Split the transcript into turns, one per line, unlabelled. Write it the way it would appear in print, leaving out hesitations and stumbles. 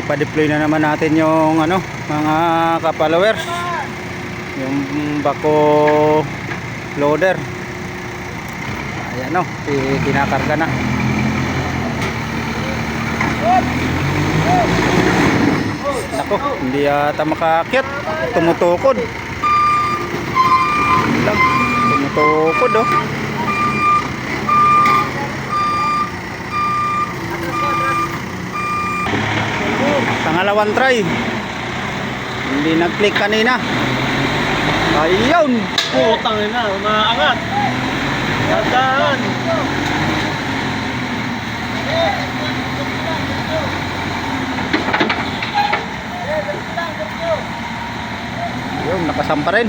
ipa-deploy na naman natin yung ano, mga ka-followers, yung bako loader. Ayan o, kinakarga na. Nako, hindi yata makaakyat, tumutukod lang, tumutukod oh. Pangalawang try, hindi nag-click kanina. Ayun,
Putang ina, umaangat. Tandaan.
yun, nakasampa rin.